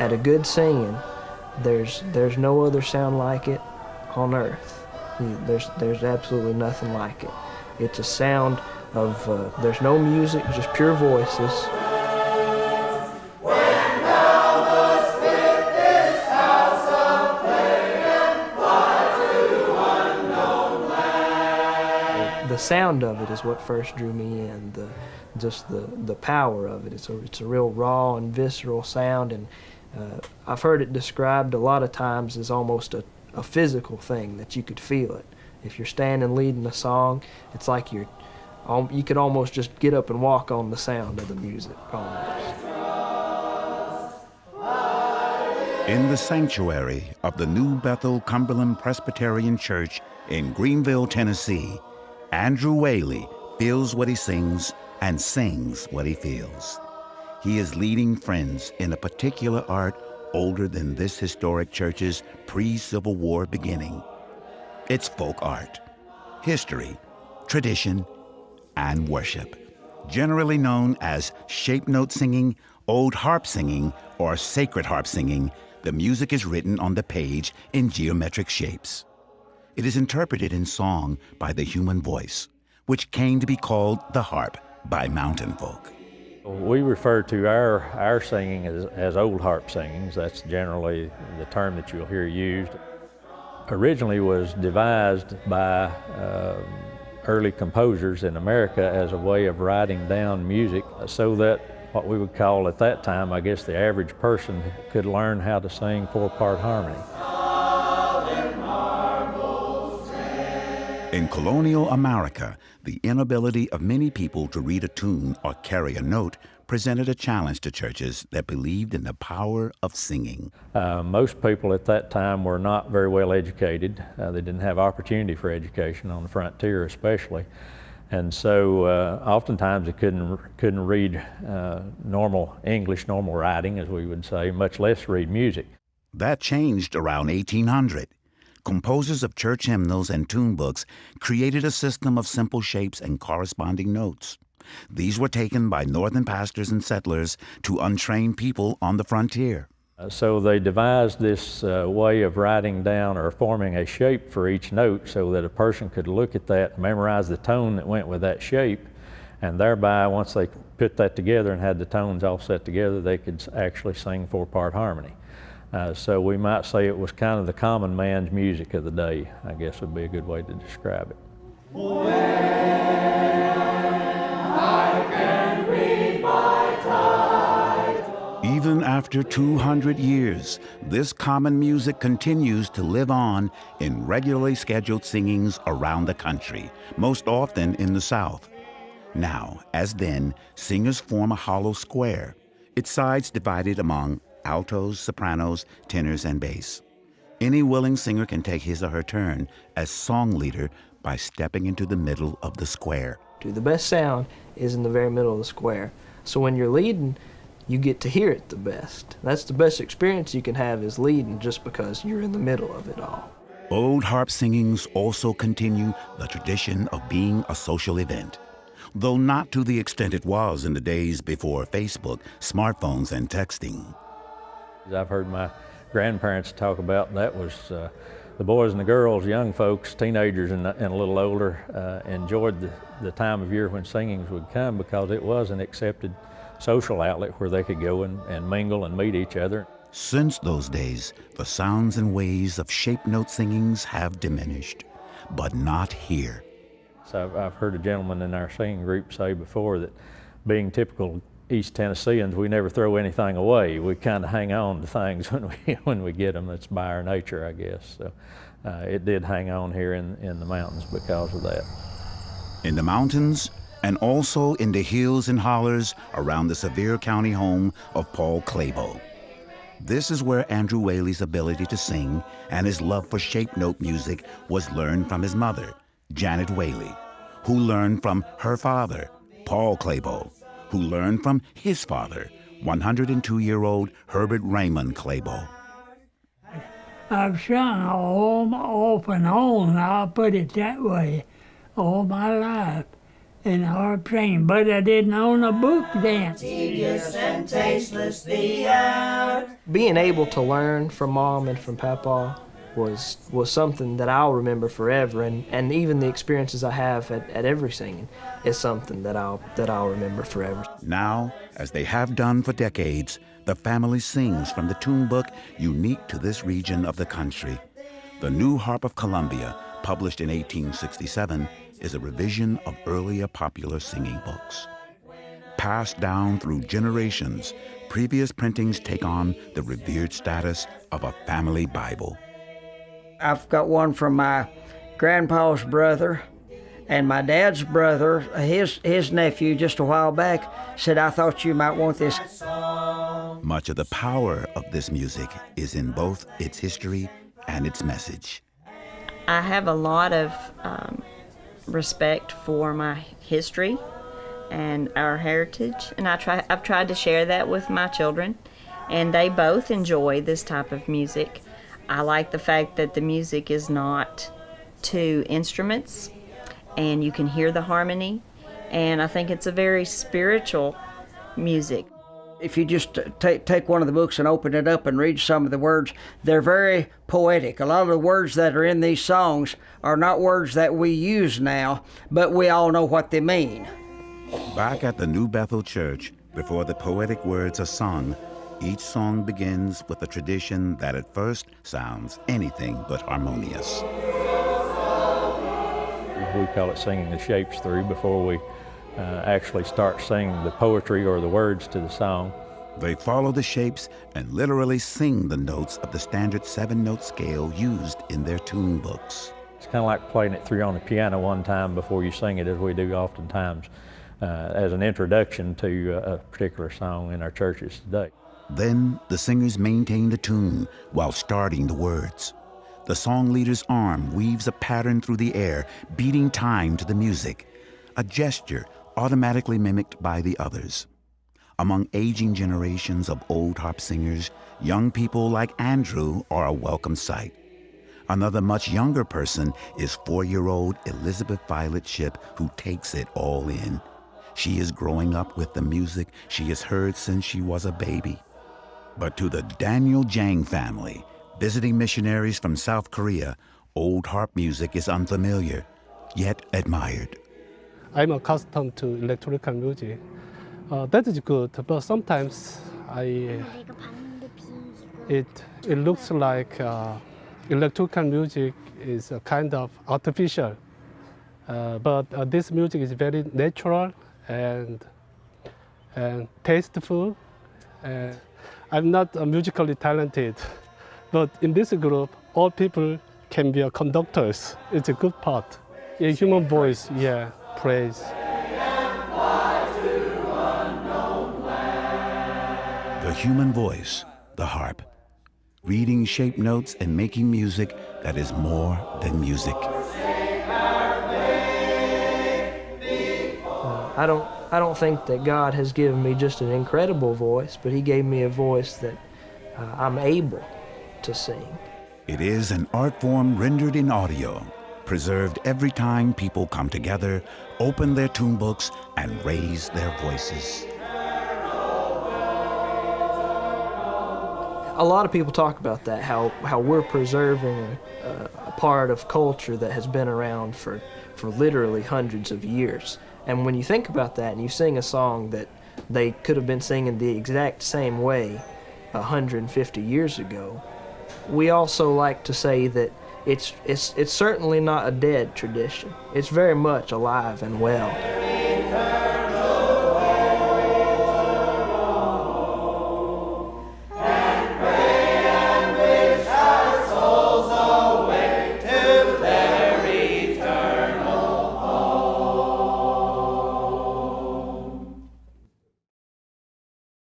at a good singing, there's no other sound like it on earth. There's absolutely nothing like it. It's a sound of, there's no music, just pure voices. The sound of it is what first drew me in, just the power of it. It's a real raw and visceral sound, and I've heard it described a lot of times as almost a physical thing, that you could feel it. If you're standing leading a song, it's like you could almost just get up and walk on the sound of the music, almost. In the sanctuary of the New Bethel Cumberland Presbyterian Church in Greenville, Tennessee, Andrew Whaley feels what he sings and sings what he feels. He is leading friends in a particular art older than this historic church's pre-Civil War beginning. It's folk art, history, tradition, and worship. Generally known as shape note singing, old harp singing, or sacred harp singing, the music is written on the page in geometric shapes. It is interpreted in song by the human voice, which came to be called the harp by mountain folk. We refer to our singing as old harp singings. That's generally the term that you'll hear used. Originally was devised by early composers in America as a way of writing down music so that what we would call at that time, I guess, the average person could learn how to sing four-part harmony. In colonial America, the inability of many people to read a tune or carry a note presented a challenge to churches that believed in the power of singing. Most people at that time were not very well educated. They didn't have opportunity for education, on the frontier especially. And so oftentimes they couldn't read normal English, normal writing, as we would say, much less read music. That changed around 1800. Composers of church hymnals and tune books created a system of simple shapes and corresponding notes. These were taken by northern pastors and settlers to untrained people on the frontier. So they devised this way of writing down or forming a shape for each note so that a person could look at that, memorize the tone that went with that shape, and thereby, once they put that together and had the tones all set together, they could actually sing four-part harmony. So we might say it was kind of the common man's music of the day, I guess would be a good way to describe it. When I can read my title. Even after 200 years, this common music continues to live on in regularly scheduled singings around the country, most often in the South. Now, as then, singers form a hollow square, its sides divided among altos, sopranos, tenors, and bass. Any willing singer can take his or her turn as song leader by stepping into the middle of the square. The best sound is in the very middle of the square. So when you're leading, you get to hear it the best. That's the best experience you can have, is leading, just because you're in the middle of it all. Old harp singings also continue the tradition of being a social event, though not to the extent it was in the days before Facebook, smartphones, and texting. I've heard my grandparents talk about that was the boys and the girls, young folks, teenagers and a little older, enjoyed the time of year when singings would come, because it was an accepted social outlet where they could go and mingle and meet each other. Since those days, the sounds and ways of shape note singings have diminished, but not here. So I've heard a gentleman in our singing group say before that, being typical East Tennesseans, we never throw anything away. We kind of hang on to things when we get them. It's by our nature, I guess. So it did hang on here in the mountains because of that. In the mountains, and also in the hills and hollers around the Sevier County home of Paul Claybo. This is where Andrew Whaley's ability to sing and his love for shape note music was learned from his mother, Janet Whaley, who learned from her father, Paul Claybo, who learned from his father, 102-year-old Herbert Raymond Claybo. I've sung all off and on, I'll put it that way, all my life. and harp singing, but I didn't own a book then. Tedious and tasteless the hour. Being able to learn from Mom and from Papa was something that I'll remember forever, and even the experiences I have at every singing is something that I'll remember forever. Now, as they have done for decades, the family sings from the tune book unique to this region of the country. The New Harp of Columbia, published in 1867, is a revision of earlier popular singing books. Passed down through generations, previous printings take on the revered status of a family Bible. I've got one from my grandpa's brother, and my dad's brother, his nephew, just a while back, said, "I thought you might want this." Much of the power of this music is in both its history and its message. I have a lot of respect for my history and our heritage, and I've tried to share that with my children, and they both enjoy this type of music. I like the fact that the music is not two instruments, and you can hear the harmony, and I think it's a very spiritual music. If you just take one of the books and open it up and read some of the words, they're very poetic. A lot of the words that are in these songs are not words that we use now, but we all know what they mean. Back at the New Bethel Church, before the poetic words are sung, each song begins with a tradition that at first sounds anything but harmonious. We call it singing the shapes through before we actually start singing the poetry or the words to the song. They follow the shapes and literally sing the notes of the standard 7-note scale used in their tune books. It's kind of like playing it through on the piano one time before you sing it, as we do oftentimes as an introduction to a particular song in our churches today. Then the singers maintain the tune while starting the words. The song leader's arm weaves a pattern through the air, beating time to the music, a gesture automatically mimicked by the others. Among aging generations of old harp singers, young people like Andrew are a welcome sight. Another much younger person is 4-year-old Elizabeth Violet Shipp, who takes it all in. She is growing up with the music she has heard since she was a baby. But to the Daniel Jang family, visiting missionaries from South Korea, old harp music is unfamiliar, yet admired. I'm accustomed to electronic music. That is good, but sometimes it looks like electronic music is a kind of artificial. But this music is very natural and tasteful. I'm not musically talented, but in this group, all people can be conductors. It's a good part. A human voice, yeah, praise. The human voice, the harp, reading shape notes and making music that is more than music. I don't think that God has given me just an incredible voice, but He gave me a voice that I'm able to sing. It is an art form rendered in audio, preserved every time people come together, open their tune books, and raise their voices. A lot of people talk about that, how we're preserving a part of culture that has been around for literally hundreds of years. And when you think about that and you sing a song that they could have been singing the exact same way 150 years ago, we also like to say that it's certainly not a dead tradition. It's very much alive and well.